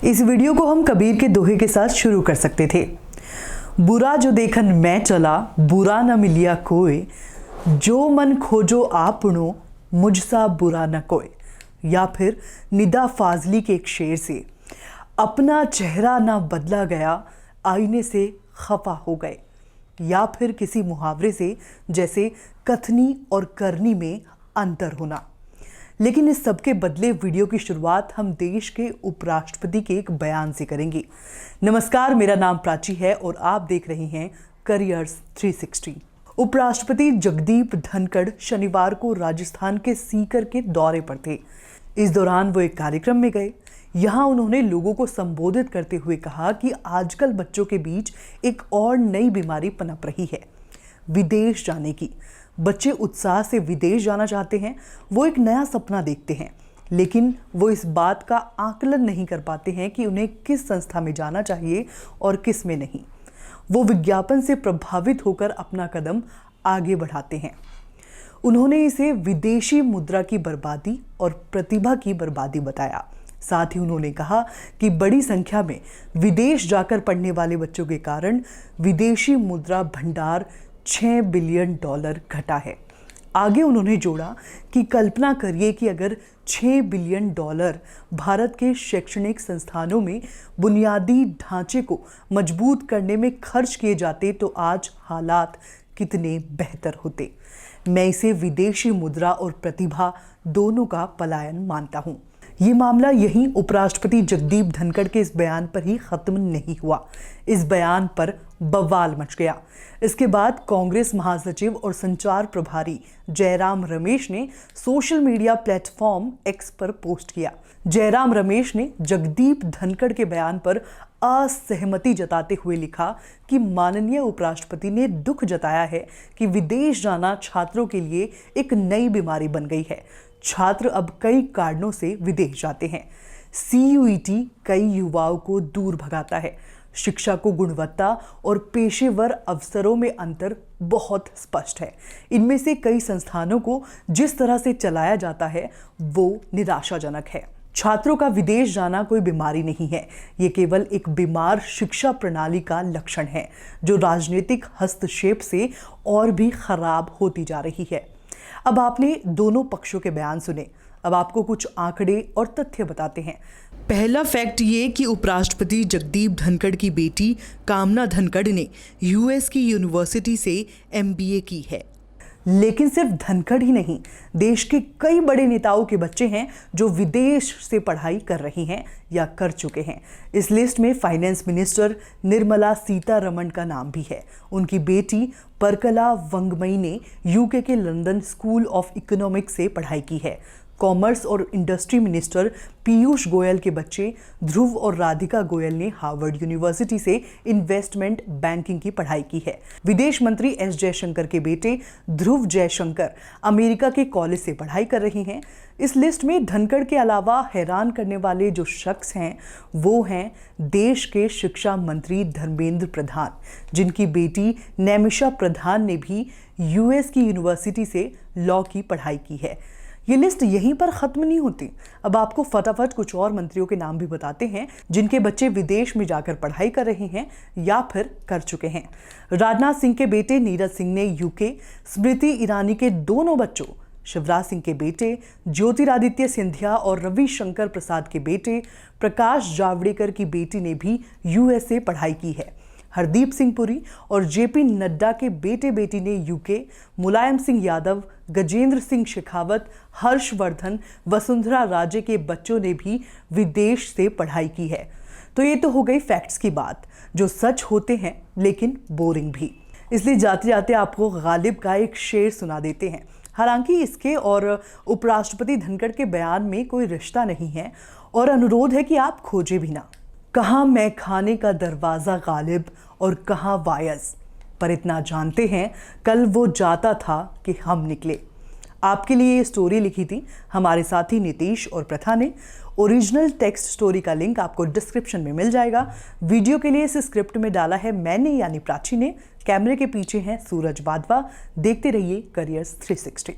इस वीडियो को हम कबीर के दोहे के साथ शुरू कर सकते थे। बुरा जो देखन मैं चला, बुरा न मिलिया कोय, जो मन खोजो आपनो, मुझसा बुरा न कोय। या फिर निदा फाजली के एक शेर से, अपना चेहरा ना बदला गया, आईने से खफा हो गए। या फिर किसी मुहावरे से, जैसे कथनी और करनी में अंतर होना। लेकिन इस सब के बदले वीडियो की शुरुआत हम देश के उपराष्ट्रपति के एक बयान से करेंगे। नमस्कार, मेरा नाम प्राची है और आप देख रहे हैं करियर्स 360। उपराष्ट्रपति जगदीप धनखड़ शनिवार को राजस्थान के सीकर के दौरे पर थे। इस दौरान वो एक कार्यक्रम में गए। यहाँ उन्होंने लोगों को संबोधित करते हुए कहा कि आजकल बच्चों के बीच एक और नई बीमारी पनप रही है, विदेश जाने की। बच्चे उत्साह से विदेश जाना चाहते हैं, वो एक नया सपना देखते हैं, लेकिन वो इस बात का आकलन नहीं कर पाते हैं कि उन्हें किस संस्था में जाना चाहिए और किस में नहीं। वो विज्ञापन से प्रभावित होकर अपना कदम आगे बढ़ाते हैं। उन्होंने इसे विदेशी मुद्रा की बर्बादी और प्रतिभा की बर्बादी बताया। साथ ही उन्होंने कहा कि बड़ी संख्या में विदेश जाकर पढ़ने वाले बच्चों के कारण विदेशी मुद्रा भंडार $6 बिलियन घटा है। आगे उन्होंने जोड़ा कि कल्पना करिए कि अगर $6 बिलियन भारत के शैक्षणिक संस्थानों में बुनियादी ढांचे को मजबूत करने में खर्च किए जाते तो आज हालात कितने बेहतर होते। मैं इसे विदेशी मुद्रा और प्रतिभा दोनों का पलायन मानता हूं। ये मामला यहीं उपराष्ट्रपति जगदीप धनखड़ के इस बयान पर ही खत्म नहीं हुआ। इस बयान पर बवाल मच गया। इसके बाद कांग्रेस महासचिव और संचार प्रभारी जयराम रमेश ने सोशल मीडिया प्लेटफॉर्म एक्स पर पोस्ट किया। जयराम रमेश ने जगदीप धनखड़ के बयान पर असहमति जताते हुए लिखा कि माननीय उपराष्ट्रपति ने दुख जताया है कि विदेश जाना छात्रों के लिए एक नई बीमारी बन गई है। छात्र अब कई कारणों से विदेश जाते हैं। CUET कई युवाओं को दूर भगाता है। शिक्षा को गुणवत्ता और पेशेवर अवसरों में अंतर बहुत स्पष्ट है। इनमें से कई संस्थानों को जिस तरह से चलाया जाता है वो निराशाजनक है। छात्रों का विदेश जाना कोई बीमारी नहीं है, ये केवल एक बीमार शिक्षा प्रणाली का लक्षण है जो राजनीतिक हस्तक्षेप से और भी खराब होती जा रही है। अब आपने दोनों पक्षों के बयान सुने, अब आपको कुछ आंकड़े और तथ्य बताते हैं। पहला फैक्ट ये कि उपराष्ट्रपति जगदीप धनखड़ की बेटी कामना धनखड़ ने US की यूनिवर्सिटी से MBA की है। लेकिन सिर्फ धनखड़ ही नहीं, देश के कई बड़े नेताओं के बच्चे हैं जो विदेश से पढ़ाई कर रही हैं या कर चुके हैं। इस लिस्ट में फाइनेंस मिनिस्टर निर्मला सीतारमण का नाम भी है। उनकी बेटी परकला वंगमई ने UK के लंदन स्कूल ऑफ इकोनॉमिक्स से पढ़ाई की है। कॉमर्स और इंडस्ट्री मिनिस्टर पीयूष गोयल के बच्चे ध्रुव और राधिका गोयल ने हार्वर्ड यूनिवर्सिटी से इन्वेस्टमेंट बैंकिंग की पढ़ाई की है। विदेश मंत्री S जयशंकर के बेटे ध्रुव जयशंकर अमेरिका के कॉलेज से पढ़ाई कर रहे हैं। इस लिस्ट में धनखड़ के अलावा हैरान करने वाले जो शख्स हैं वो हैं देश के शिक्षा मंत्री धर्मेंद्र प्रधान, जिनकी बेटी नैमिषा प्रधान ने भी US की यूनिवर्सिटी से लॉ की पढ़ाई की है। ये लिस्ट यहीं पर खत्म नहीं होती। अब आपको फटाफट कुछ और मंत्रियों के नाम भी बताते हैं जिनके बच्चे विदेश में जाकर पढ़ाई कर रहे हैं या फिर कर चुके हैं। राजनाथ सिंह के बेटे नीरज सिंह ने UK, स्मृति ईरानी के दोनों बच्चों शिवराज सिंह के बेटे ज्योतिरादित्य सिंधिया और रविशंकर प्रसाद के बेटे प्रकाश जावड़ेकर की बेटी ने भी US से पढ़ाई की है। हरदीप सिंह पुरी और JP नड्डा के बेटे बेटी ने UK, मुलायम सिंह यादव, गजेंद्र सिंह शेखावत, हर्षवर्धन, वसुंधरा राजे के बच्चों ने भी विदेश से पढ़ाई की है। तो ये तो हो गई फैक्ट्स की बात जो सच होते हैं लेकिन बोरिंग भी। इसलिए जाते जाते आपको गालिब का एक शेर सुना देते हैं। हालांकि इसके और उपराष्ट्रपति धनखड़ के बयान में कोई रिश्ता नहीं है और अनुरोध है कि आप खोजे भी ना। कहाँ मैं खाने का दरवाज़ा गालिब और कहाँ वायस, पर इतना जानते हैं कल वो जाता था कि हम निकले। आपके लिए ये स्टोरी लिखी थी हमारे साथी नीतीश और प्रथा ने। ओरिजिनल टेक्स्ट स्टोरी का लिंक आपको डिस्क्रिप्शन में मिल जाएगा। वीडियो के लिए इस स्क्रिप्ट में डाला है मैंने यानी प्राची ने। कैमरे के पीछे हैं सूरज बादवा। देखते रहिए करियर्स 360।